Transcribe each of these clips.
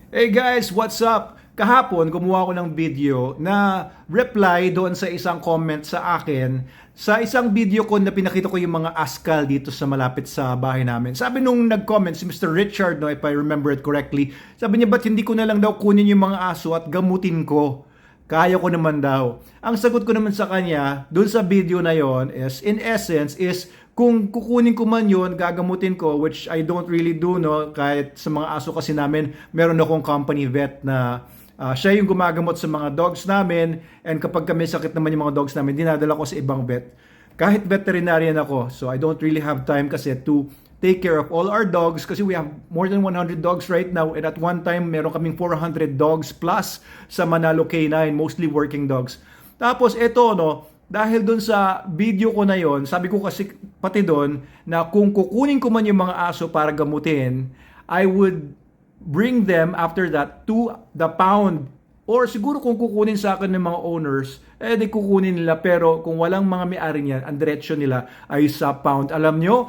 Hey guys, what's up? Kahapon, gumawa ko ng video na reply doon sa isang comment sa akin sa isang video ko na pinakita ko yung mga askal dito sa malapit sa bahay namin. Sabi nung nag-comment si Mr. Richard, no, if I remember it correctly, sabi niya, ba't hindi ko na lang daw kunin yung mga aso at gamutin ko? Kaya ko naman daw. Ang sagot ko naman sa kanya, doon sa video na yon is, in essence, is kung kukunin ko man yun, gagamutin ko, which I don't really do, no? Kahit sa mga aso kasi namin, meron akong company vet na siya yung gumagamot sa mga dogs namin, and kapag kami sakit naman yung mga dogs namin, dinadala ko sa ibang vet. Kahit veterinarian ako, so I don't really have time kasi to take care of all our dogs kasi we have more than 100 dogs right now, and at one time, meron kaming 400 dogs plus sa Manalo K9, mostly working dogs. Tapos ito, no, dahil dun sa video ko na yon, sabi ko kasi pati doon na kung kukunin ko man yung mga aso para gamutin, I would bring them after that to the pound. Or siguro kung kukunin sa akin ng mga owners, di kukunin nila. Pero kung walang mga may-ari niyan, ang diretsyo nila ay sa pound. Alam nyo,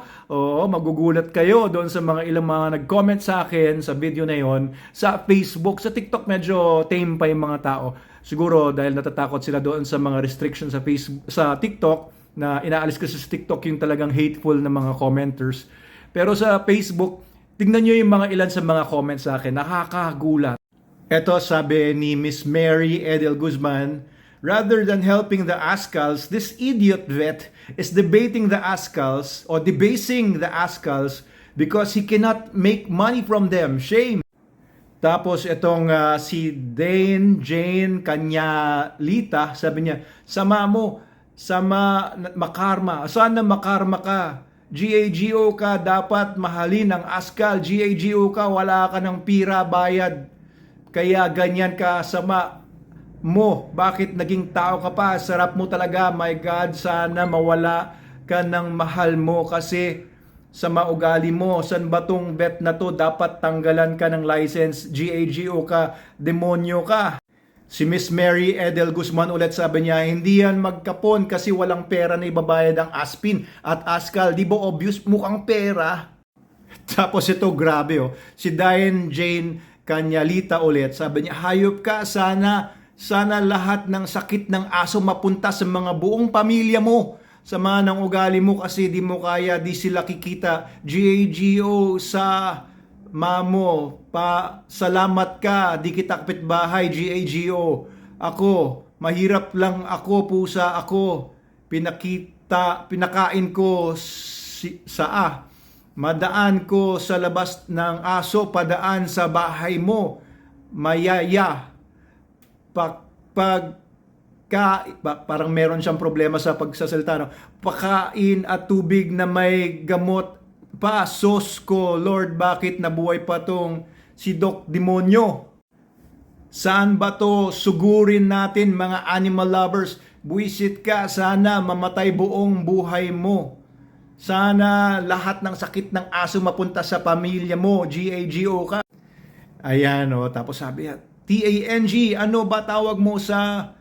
magugulat kayo doon sa mga ilang mga nag-comment sa akin sa video na yon sa Facebook. Sa TikTok medyo tame pa yung mga tao. Siguro dahil natatakot sila doon sa mga restrictions sa Facebook, sa TikTok, na inaalis kasi sa TikTok yung talagang hateful na mga commenters. Pero sa Facebook, tingnan nyo yung mga ilan sa mga comments sa akin, nakakagulat. Ito sabi ni Miss Mary Edel Guzman, rather than helping the Askals, this idiot vet is debating the Askals or debasing the Askals because he cannot make money from them. Shame! Tapos itong si Dane Jane Kanyalita, sabi niya, sama mo, makarma. Sana makarma ka. GAGO ka, dapat mahalin ang askal. GAGO ka, wala ka ng pira bayad. Kaya ganyan ka sama mo. Bakit naging tao ka pa? Sarap mo talaga. My God, sana mawala ka ng mahal mo kasi sa maugali mo. San ba tong vet na to? Dapat tanggalan ka ng license. GAGO ka, demonyo ka. Si Miss Mary Edel Guzman ulit sabi niya, hindi yan magkapon kasi walang pera na ibabayad ang Aspin at Askal. Di ba obvious mukhang pera? Tapos ito grabe oh. Si Diane Jane Kanyalita ulit sabi niya, hayop ka, sana lahat ng sakit ng aso mapunta sa mga buong pamilya mo. Sama ng ugali mo kasi di mo kaya, di sila kikita. GAGO sa mamo, salamat ka, di kita kapitbahay. GAGO, ako, mahirap lang ako, pusa ako, pinakain ko madaan ko sa labas ng aso, padaan sa bahay mo, mayaya, parang meron siyang problema sa pagsasalita, no? Pakain at tubig na may gamot pa, sos ko, Lord, bakit nabuhay pa tong si Doc Demonyo? Saan ba to? Sugurin natin mga animal lovers. Buisit ka, sana mamatay buong buhay mo. Sana lahat ng sakit ng aso mapunta sa pamilya mo. GAGO ka. Ayan o, tapos sabi niya, TANG, ano ba tawag mo sa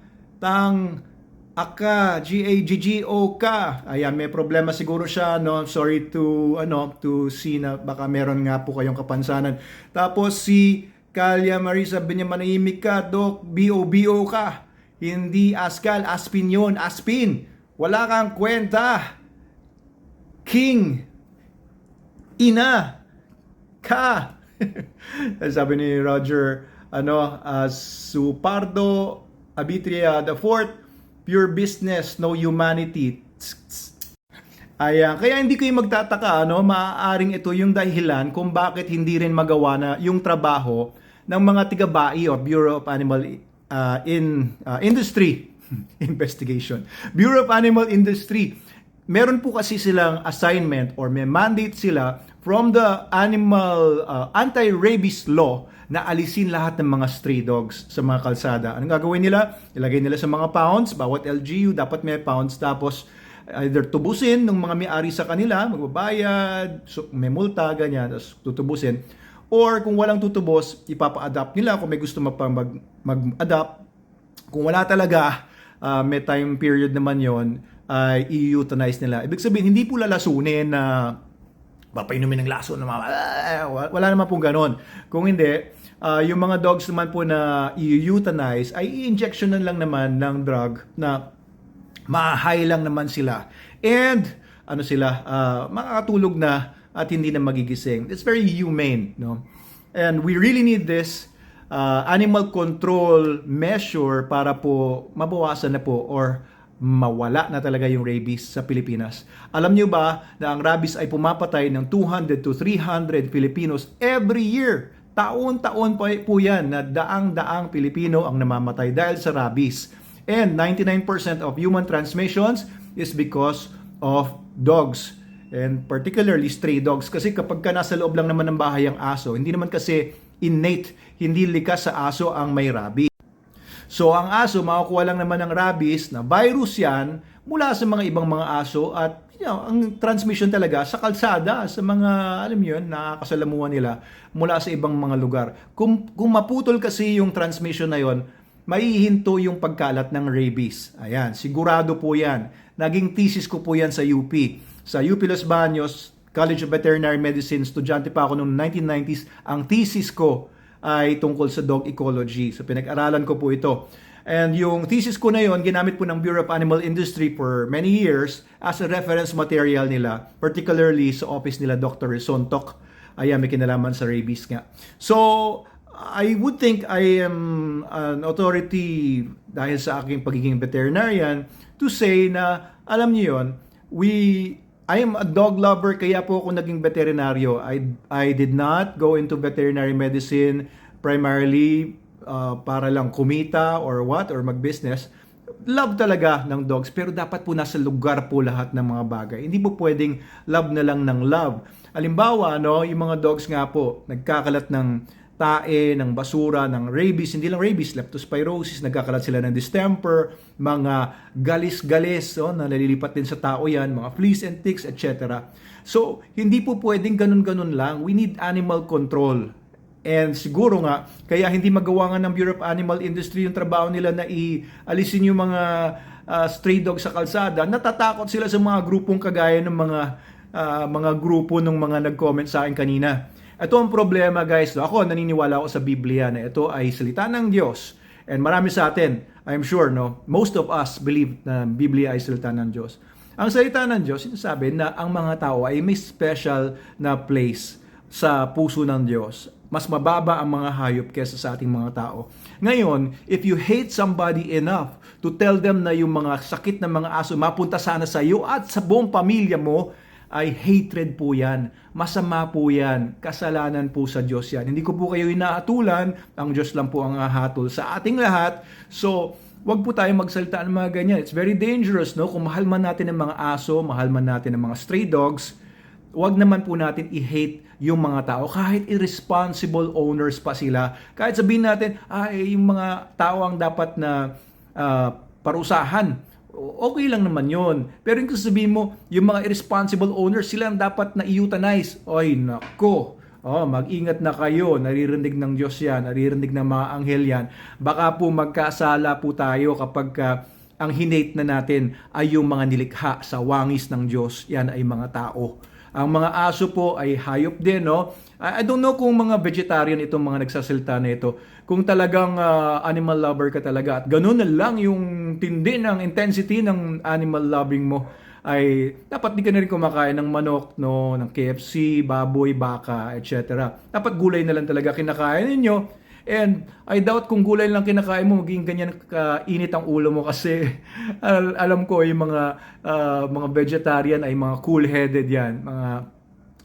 aka, GAGGO ka. Ayan, may problema siguro siya, no? Sorry to see na baka meron nga po kayong kapansanan. Tapos si Kalia Marie sabi niya, manahimik ka, Doc, BOBO ka. Hindi Askal, Aspin yun, Aspin. Wala kang kwenta. King, ina, ka. Sabi ni Roger, Supardo, Abitria the Fourth, pure business, no humanity. Ayan, kaya hindi kayo magtataka, maaaring ito yung dahilan kung bakit hindi rin magawa na yung trabaho ng mga tiga-BAI o Bureau of Animal Industry Investigation. Bureau of Animal Industry. Meron po kasi silang assignment or may mandate sila from the animal anti-rabies law na alisin lahat ng mga stray dogs sa mga kalsada. Anong gagawin nila? Ilagay nila sa mga pounds, bawat LGU dapat may pounds, tapos either tubusin ng mga may-ari sa kanila, magbabayad, may multa, ganyan, tapos tutubusin. Or kung walang tutubos, ipapa-adapt nila kung may gusto mag-adapt. Kung wala talaga, may time period naman yon, ay i-euthanize nila. Ibig sabihin, hindi po lalasunin na papainumin ng laso na wala naman pong ganon. Kung hindi, Yung mga dogs naman po na i-euthanize ay i-injectionan lang naman ng drug na ma-high lang naman sila. And ano sila, makakatulog na at hindi na magigising. It's very humane, no? And we really need this animal control measure para po mabawasan na po or mawala na talaga yung rabies sa Pilipinas. Alam niyo ba na ang rabies ay pumapatay ng 200 to 300 Filipinos every year? Taon-taon po yan na daang-daang Pilipino ang namamatay dahil sa rabies. And 99% of human transmissions is because of dogs. And particularly stray dogs. Kasi kapag ka nasa loob lang naman ng bahay ang aso, hindi naman kasi innate, hindi likas sa aso ang may rabies. So ang aso, makukuha lang naman ng rabies na virus yan mula sa mga ibang mga aso at ang transmission talaga sa kalsada, sa mga, alam yun, nakakasalamuhan nila mula sa ibang mga lugar. Kung maputol kasi yung transmission na yon, maihinto yung pagkalat ng rabies. Ayan, sigurado po yan. Naging thesis ko po yan sa UP. Sa UP Los Baños, College of Veterinary Medicine, estudyante pa ako noong 1990s, ang thesis ko ay tungkol sa dog ecology. So pinag-aralan ko po ito. And yung thesis ko na yon, ginamit po ng Bureau of Animal Industry for many years as a reference material nila, particularly sa office nila Dr. Sontok. Ayan, may kinalaman sa rabies nga. So, I would think I am an authority dahil sa aking pagiging veterinarian to say na, alam niyo yon, I am a dog lover kaya po ako naging veterinaryo. I did not go into veterinary medicine primarily para lang kumita or mag-business. Love talaga ng dogs pero dapat po nasa lugar po lahat ng mga bagay. Hindi po pwedeng love na lang ng love. Halimbawa, yung mga dogs nga po nagkakalat ng tae, ng basura, ng rabies, hindi lang rabies, leptospirosis, nagkakalat sila ng distemper, mga galis-galis, na nalilipat din sa tao yan, mga fleas and ticks, etc. So, hindi po pwedeng ganun-ganun lang. We need animal control. And siguro nga, kaya hindi magawa nga ng Bureau of Animal Industry yung trabaho nila na ialisin yung mga stray dogs sa kalsada. Natatakot sila sa mga grupong kagaya ng mga grupo ng mga nag-comment sa akin kanina. Ito ang problema guys. Ako naniniwala ako sa Biblia na ito ay salita ng Diyos. And marami sa atin, I'm sure, most of us believe na Biblia ay salita ng Diyos. Ang salita ng Diyos, sinasabi na ang mga tao ay may special na place sa puso ng Diyos. Mas mababa ang mga hayop kaysa sa ating mga tao. Ngayon, if you hate somebody enough to tell them na yung mga sakit ng mga aso mapunta sana sa iyo at sa buong pamilya mo, ay hatred po yan. Masama po yan. Kasalanan po sa Diyos yan. Hindi ko po kayo inaatulan. Ang Diyos lang po ang hahatol sa ating lahat. So, wag po tayo magsalita ng mga ganyan. It's very dangerous, Kung mahal man natin ang mga aso, mahal man natin ang mga stray dogs, wag naman po natin i-hate yung mga tao. Kahit irresponsible owners pa sila. Kahit sabihin natin, yung mga tao ang dapat na parusahan. Okay lang naman yon. Pero yung sabihin mo, yung mga irresponsible owners, sila ang dapat na euthanize. Oy, nako. Mag-ingat na kayo. Naririnig ng Diyos yan. Naririnig ng mga anghel yan. Baka po magkasala po tayo kapag ang hinate na natin ay yung mga nilikha sa wangis ng Diyos. Yan ay mga tao. Ang mga aso po ay hayop din, I don't know kung mga vegetarian itong mga nagsasalita na ito. Kung talagang animal lover ka talaga at ganun na lang yung tindi ng intensity ng animal loving mo, ay dapat di ka na rin kumakain ng manok, ng KFC, baboy, baka, etc. Dapat gulay na lang talaga kinakain ninyo. And I doubt kung gulay lang kinakain mo, maging ganyan kainit ang ulo mo kasi alam ko yung mga vegetarian ay mga cool-headed yan.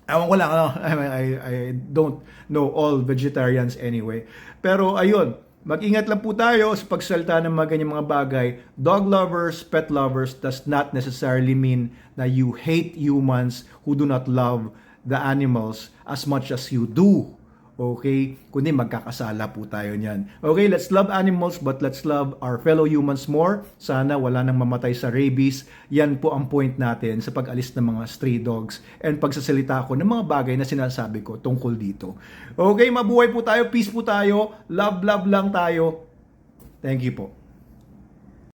Ewan ko lang, I don't know all vegetarians anyway. Pero ayun, mag-ingat lang po tayo sa pagsalita ng mga ganyang mga bagay. Dog lovers, pet lovers does not necessarily mean na you hate humans who do not love the animals as much as you do. Okay? Kundi magkakasala po tayo niyan. Okay, let's love animals but let's love our fellow humans more. Sana wala nang mamatay sa rabies. Yan po ang point natin sa pag-alis ng mga stray dogs and pagsasalita ko ng mga bagay na sinasabi ko tungkol dito. Okay, mabuhay po tayo, peace po tayo, love lang tayo. Thank you po.